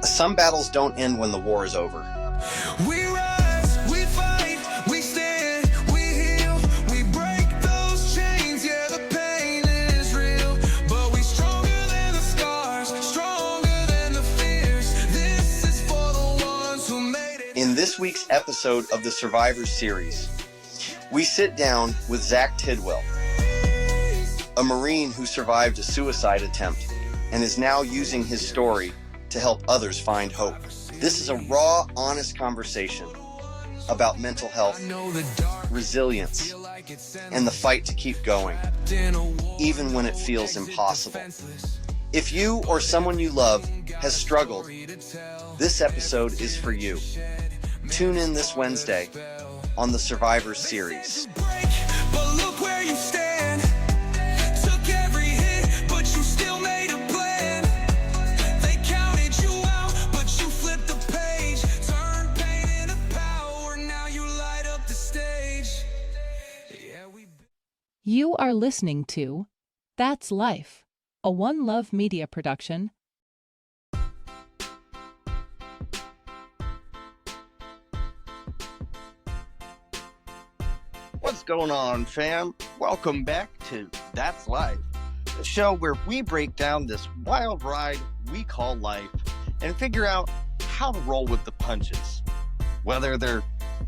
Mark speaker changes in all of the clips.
Speaker 1: Some battles don't end when the war is over.
Speaker 2: We rise, we fight, we stand, we heal, we break those chains. Yeah, the pain is real, but we stronger than the scars, stronger than the fears. This is for the ones who made it.
Speaker 1: In this week's episode of the Survivors series, we sit down with Zach Tidwell, a Marine who survived a suicide attempt and is now using his story to help others find hope. This is a raw, honest conversation about mental health, resilience, and the fight to keep going, even when it feels impossible. If you or someone you love has struggled, this episode is for you. Tune in this Wednesday on the Survivors series.
Speaker 2: But look where you stand. Took every hit, but you still made a plan. They counted you out, but you flipped the page. Turned pain into power, now you light up the stage.
Speaker 3: You are listening to That's Life, a One Love Media production.
Speaker 4: What's going on, fam? Welcome back to That's Life, the show where we break down this wild ride we call life and figure out how to roll with the punches, whether they're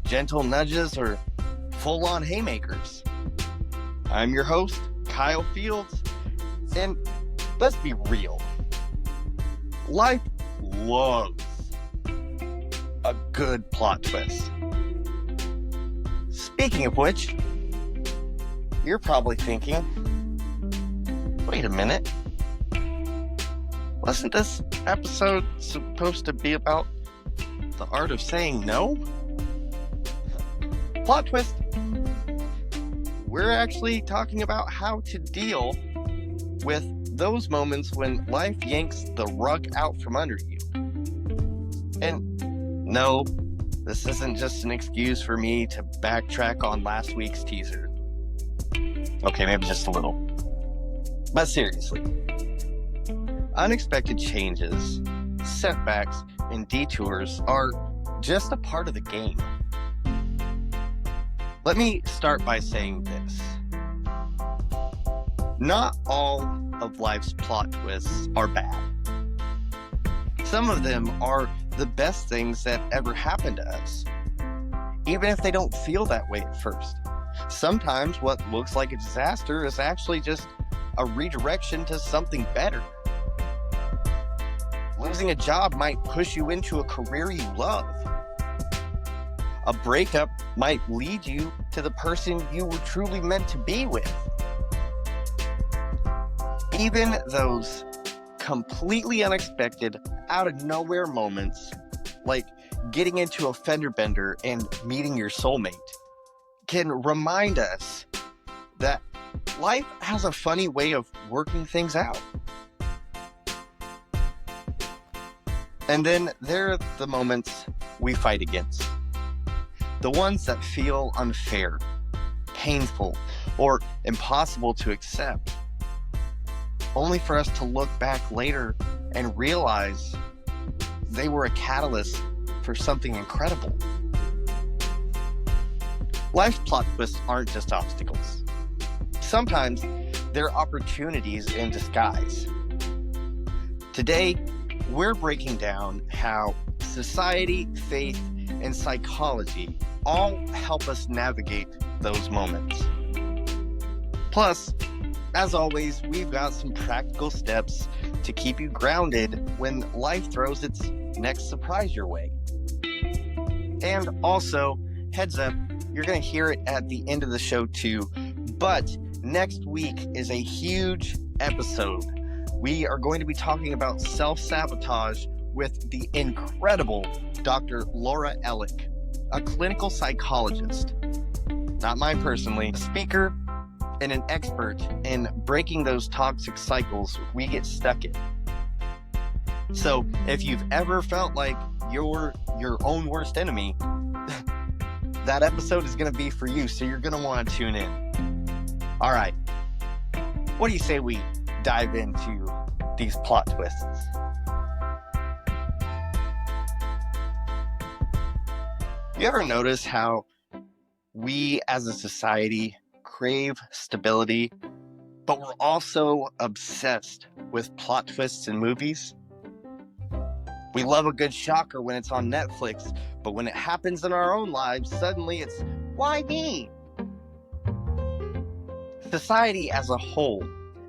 Speaker 4: gentle nudges or full-on haymakers. I'm your host, Kyle Fields, and let's be real. Life loves a good plot twist. Speaking of which, you're probably thinking, wait a minute, wasn't this episode supposed to be about the art of saying no? Plot twist. We're actually talking about how to deal with those moments when life yanks the rug out from under you. And no, this isn't just an excuse for me to backtrack on last week's teaser. Okay, maybe just a little. But seriously, unexpected changes, setbacks, and detours are just a part of the game. Let me start by saying this. Not all of life's plot twists are bad. Some of them are the best things that ever happened to us, even if they don't feel that way at first. Sometimes what looks like a disaster is actually just a redirection to something better. Losing a job might push you into a career you love. A breakup might lead you to the person you were truly meant to be with. Even those completely unexpected, out of nowhere moments, like getting into a fender bender and meeting your soulmate, can remind us that life has a funny way of working things out. And then there are the moments we fight against. The ones that feel unfair, painful, or impossible to accept, only for us to look back later and realize they were a catalyst for something incredible. Life's plot twists aren't just obstacles. Sometimes they're opportunities in disguise. Today, we're breaking down how society, faith, and psychology all help us navigate those moments. Plus, as always, we've got some practical steps to keep you grounded when life throws its next surprise your way. And also, heads up, you're going to hear it at the end of the show too, but next week is a huge episode. We are going to be talking about self-sabotage with the incredible Dr. Laura Ellick, a clinical psychologist, not mine personally, a speaker and an expert in breaking those toxic cycles we get stuck in. So if you've ever felt like you're your own worst enemy, that episode is going to be for you, so you're going to want to tune in. All right, what do you say we dive into these plot twists? You ever notice how we as a society crave stability, but we're also obsessed with plot twists in movies? We love a good shocker when it's on Netflix, but when it happens in our own lives, suddenly it's, why me? Society as a whole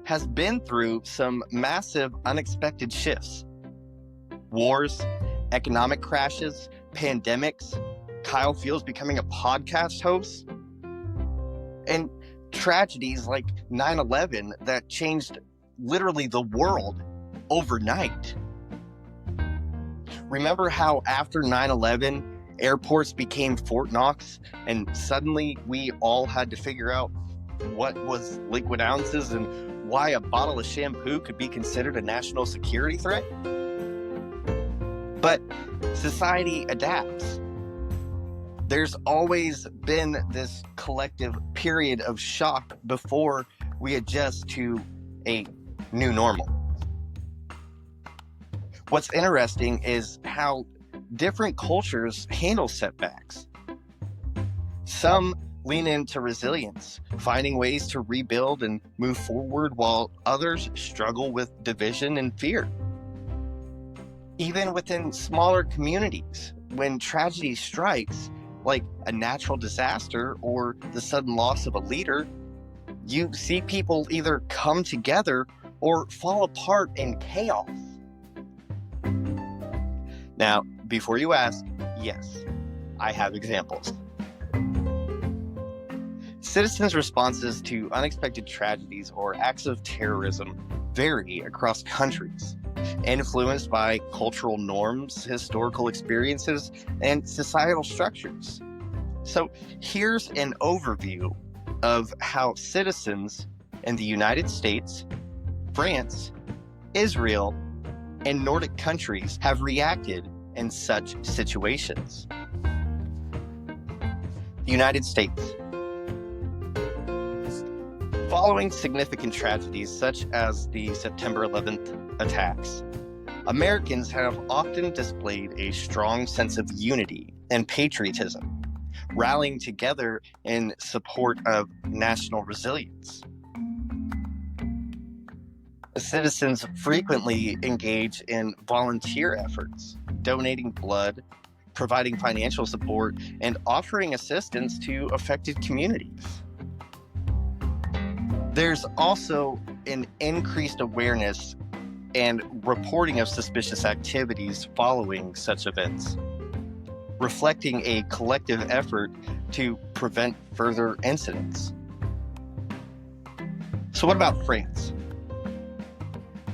Speaker 4: has been through some massive unexpected shifts. Wars, economic crashes, pandemics, Kyle Fields becoming a podcast host, and tragedies like 9/11 that changed literally the world overnight. Remember how after 9/11, airports became Fort Knox, and suddenly we all had to figure out what was liquid ounces and why a bottle of shampoo could be considered a national security threat? But society adapts. There's always been this collective period of shock before we adjust to a new normal. What's interesting is how different cultures handle setbacks. Some lean into resilience, finding ways to rebuild and move forward, while others struggle with division and fear. Even within smaller communities, when tragedy strikes, like a natural disaster or the sudden loss of a leader, you see people either come together or fall apart in chaos. Now, before you ask, yes, I have examples. Citizens' responses to unexpected tragedies or acts of terrorism vary across countries, influenced by cultural norms, historical experiences, and societal structures. So here's an overview of how citizens in the United States, France, Israel, and Nordic countries have reacted in such situations. The United States. Following significant tragedies such as the September 11th attacks, Americans have often displayed a strong sense of unity and patriotism, rallying together in support of national resilience. Citizens frequently engage in volunteer efforts, donating blood, providing financial support, and offering assistance to affected communities. There's also an increased awareness and reporting of suspicious activities following such events, reflecting a collective effort to prevent further incidents. So what about France?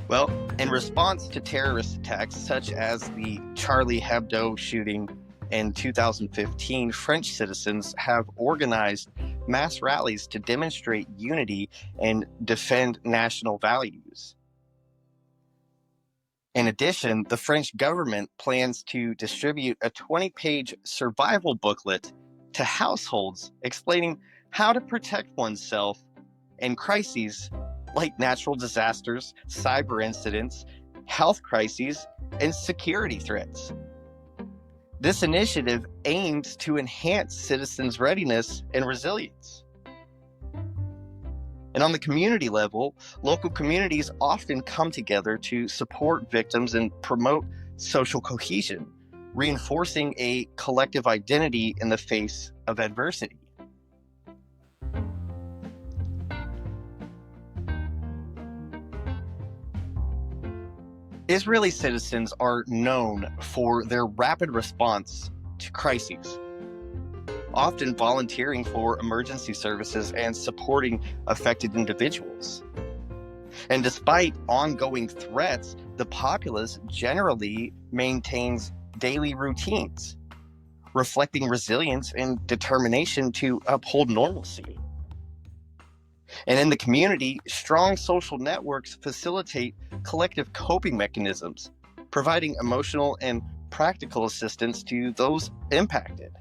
Speaker 4: Well, in response to terrorist attacks such as the Charlie Hebdo shooting in 2015, French citizens have organized mass rallies to demonstrate unity and defend national values. In addition, the French government plans to distribute a 20-page survival booklet to households explaining how to protect oneself in crises like natural disasters, cyber incidents, health crises, and security threats. This initiative aims to enhance citizens' readiness and resilience. And on the community level, local communities often come together to support victims and promote social cohesion, reinforcing a collective identity in the face of adversity. Israeli citizens are known for their rapid response to crises, often volunteering for emergency services and supporting affected individuals. And despite ongoing threats, the populace generally maintains daily routines, reflecting resilience and determination to uphold normalcy. And in the community, strong social networks facilitate collective coping mechanisms, providing emotional and practical assistance to those impacted.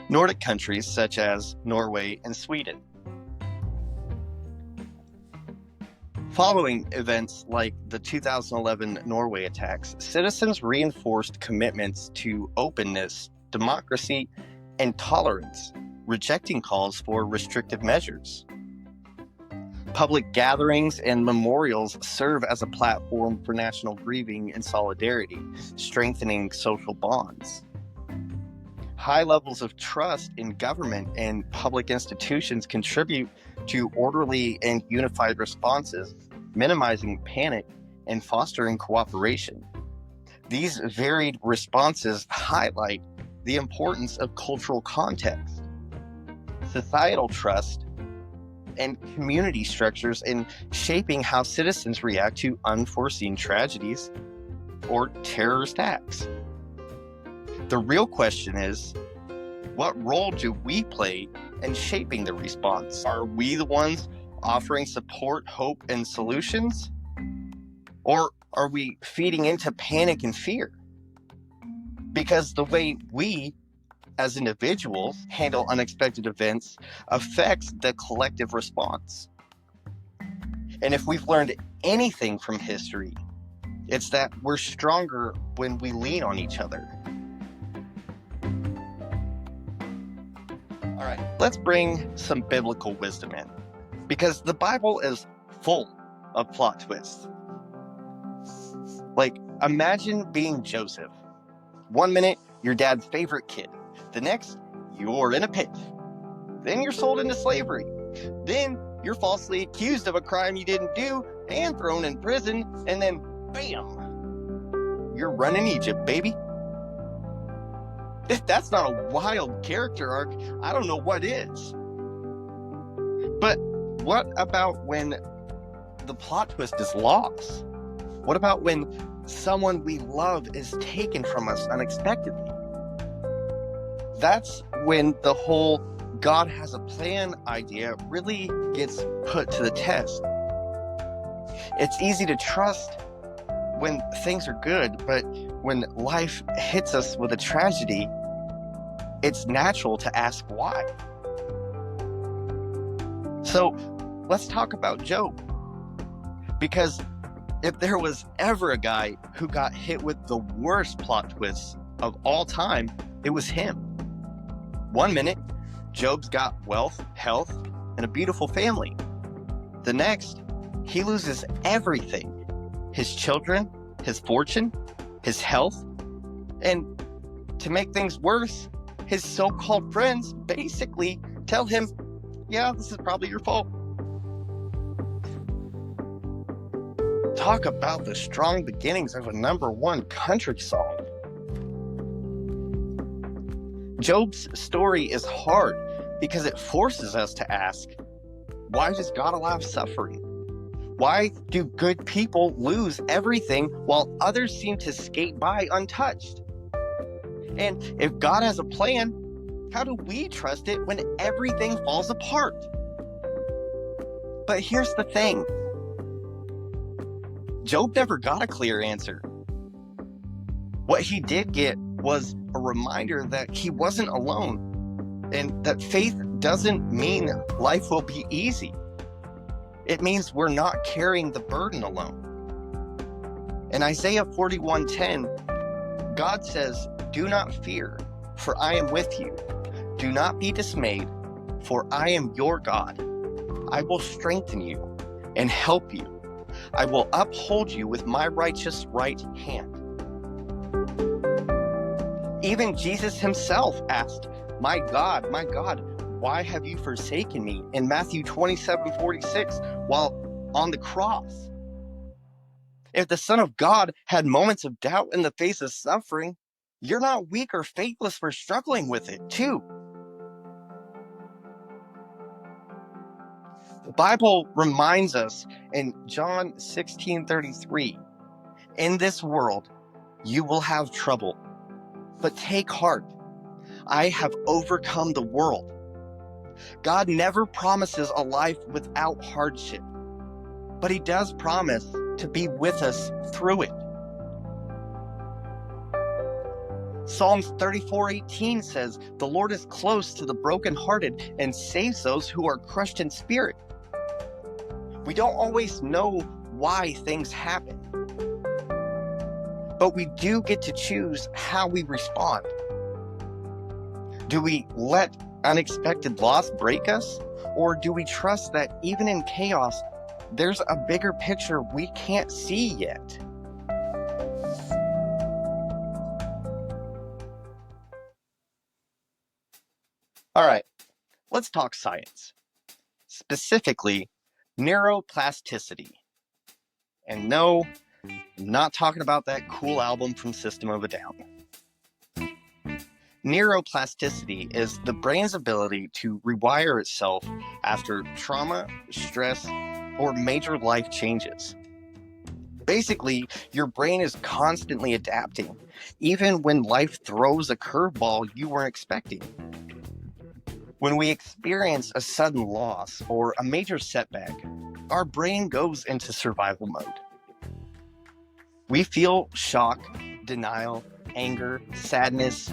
Speaker 4: Nordic countries such as Norway and Sweden. Following events like the 2011 Norway attacks, citizens reinforced commitments to openness, democracy, and tolerance, rejecting calls for restrictive measures. Public gatherings and memorials serve as a platform for national grieving and solidarity, strengthening social bonds. High levels of trust in government and public institutions contribute to orderly and unified responses, minimizing panic and fostering cooperation. These varied responses highlight the importance of cultural context, societal trust, and community structures in shaping how citizens react to unforeseen tragedies or terrorist acts. The real question is, what role do we play in shaping the response? Are we the ones offering support, hope, and solutions? Or are we feeding into panic and fear? Because the way we, as individuals, handle unexpected events affects the collective response. And if we've learned anything from history, it's that we're stronger when we lean on each other. All right, let's bring some biblical wisdom in, because the Bible is full of plot twists. Like, imagine being Joseph. One minute, your dad's favorite kid. The next, you're in a pit. Then you're sold into slavery. Then you're falsely accused of a crime you didn't do and thrown in prison. And then, bam, you're running Egypt, baby. If that's not a wild character arc, I don't know what is. But what about when the plot twist is lost? What about when someone we love is taken from us unexpectedly? That's when the whole God has a plan idea really gets put to the test. It's easy to trust when things are good, but when life hits us with a tragedy, it's natural to ask why. So let's talk about Job. Because if there was ever a guy who got hit with the worst plot twists of all time, it was him. One minute, Job's got wealth, health, and a beautiful family. The next, he loses everything. His children, his fortune, his health, and to make things worse, his so-called friends basically tell him, yeah, this is probably your fault. Talk about the strong beginnings of a #1 country song. Job's story is hard because it forces us to ask, why does God allow suffering? Why do good people lose everything while others seem to skate by untouched? And if God has a plan, how do we trust it when everything falls apart? But here's the thing. Job never got a clear answer. What he did get was a reminder that he wasn't alone, and that faith doesn't mean life will be easy. It means we're not carrying the burden alone. In Isaiah 41:10, God says, "Do not fear, for I am with you. Do not be dismayed, for I am your God. I will strengthen you and help you. I will uphold you with my righteous right hand." Even Jesus himself asked, my God, why have you forsaken me?" in Matthew 27:46 while on the cross. If the Son of God had moments of doubt in the face of suffering, you're not weak or faithless for struggling with it too. The Bible reminds us in John 16:33, "In this world you will have trouble, but take heart. I have overcome the world." God never promises a life without hardship, but he does promise to be with us through it. Psalms 34:18 says, "The Lord is close to the brokenhearted and saves those who are crushed in spirit." We don't always know why things happen, but we do get to choose how we respond. Do we let unexpected loss break us, or do we trust that even in chaos, there's a bigger picture we can't see yet? All right, let's talk science, specifically neuroplasticity. And no, I'm not talking about that cool album from System of a Down. Neuroplasticity is the brain's ability to rewire itself after trauma, stress, or major life changes. Basically, your brain is constantly adapting, even when life throws a curveball you weren't expecting. When we experience a sudden loss or a major setback, our brain goes into survival mode. We feel shock, denial, anger, sadness,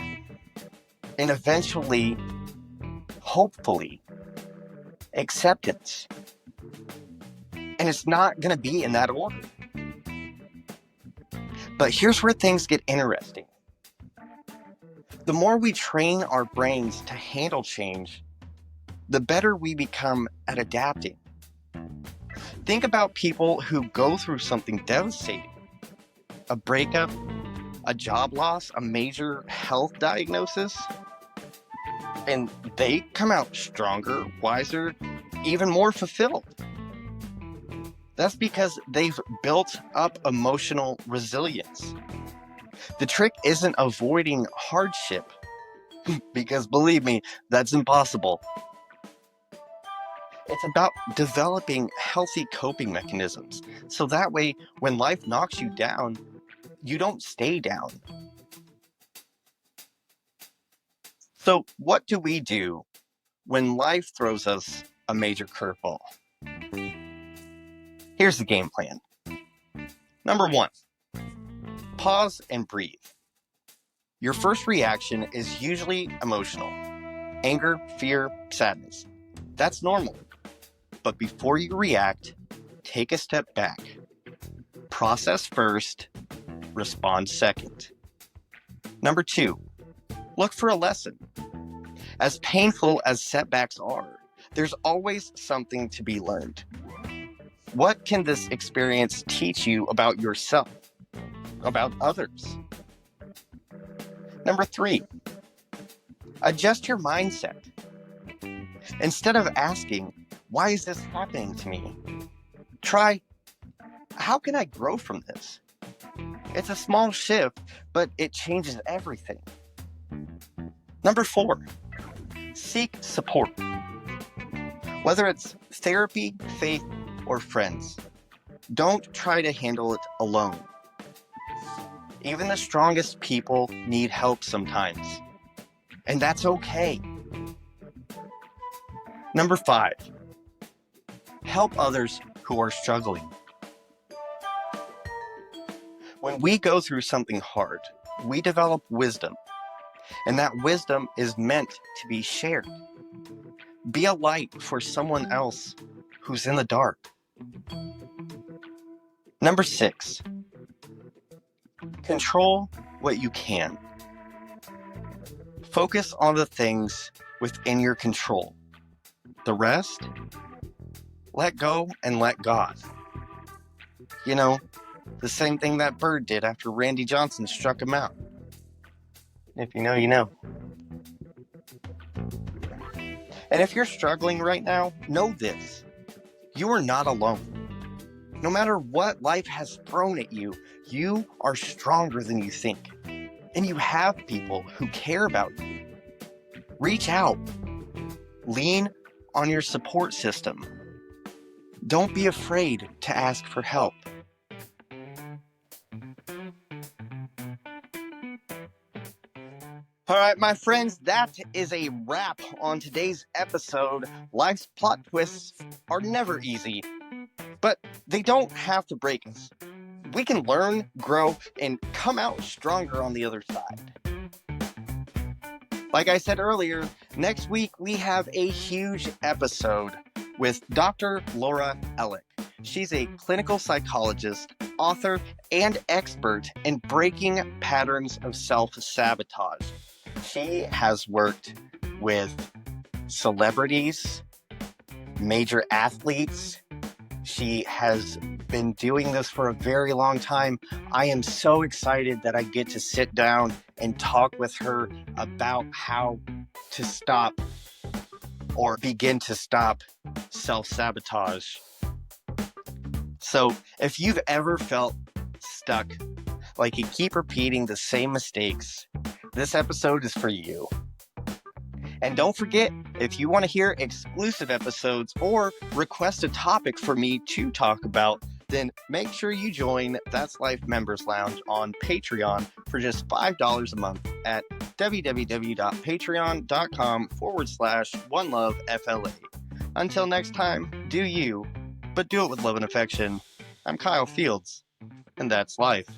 Speaker 4: and eventually, hopefully, acceptance. And it's not going to be in that order. But here's where things get interesting. The more we train our brains to handle change, the better we become at adapting. Think about people who go through something devastating, a breakup, a job loss, a major health diagnosis, and they come out stronger, wiser, even more fulfilled. That's because they've built up emotional resilience. The trick isn't avoiding hardship, because believe me, that's impossible. It's about developing healthy coping mechanisms, so that way, when life knocks you down, you don't stay down. So what do we do when life throws us a major curveball? Here's the game plan. Number 1, pause and breathe. Your first reaction is usually emotional. Anger, fear, sadness. That's normal. But before you react, take a step back. Process first, respond second. Number 2, look for a lesson. As painful as setbacks are, there's always something to be learned. What can this experience teach you about yourself, about others? Number 3, adjust your mindset. Instead of asking, why is this happening to me? Try, how can I grow from this? It's a small shift, but it changes everything. Number 4, seek support. Whether it's therapy, faith, or friends, don't try to handle it alone. Even the strongest people need help sometimes, and that's okay. Number 5, help others who are struggling. When we go through something hard, we develop wisdom, and that wisdom is meant to be shared. Be a light for someone else who's in the dark. Number 6, control what you can. Focus on the things within your control. The rest, let go and let God. You know, the same thing that bird did after Randy Johnson struck him out. If you know, you know. And if you're struggling right now, know this. You are not alone. No matter what life has thrown at you, you are stronger than you think. And you have people who care about you. Reach out. Lean on your support system. Don't be afraid to ask for help. All right, my friends, that is a wrap on today's episode. Life's plot twists are never easy, but they don't have to break us. We can learn, grow, and come out stronger on the other side. Like I said earlier, next week we have a huge episode with Dr. Laura Ellick. She's a clinical psychologist, author, and expert in breaking patterns of self-sabotage. She has worked with celebrities, major athletes. She has been doing this for a very long time. I am so excited that I get to sit down and talk with her about how to stop or begin to stop self-sabotage. So if you've ever felt stuck, like you keep repeating the same mistakes, this episode is for you. And don't forget, if you want to hear exclusive episodes or request a topic for me to talk about, then make sure you join That's Life Members Lounge on Patreon for just $5 a month at www.patreon.com/OneLoveFLA. Until next time, do you, but do it with love and affection. I'm Kyle Fields, and that's life.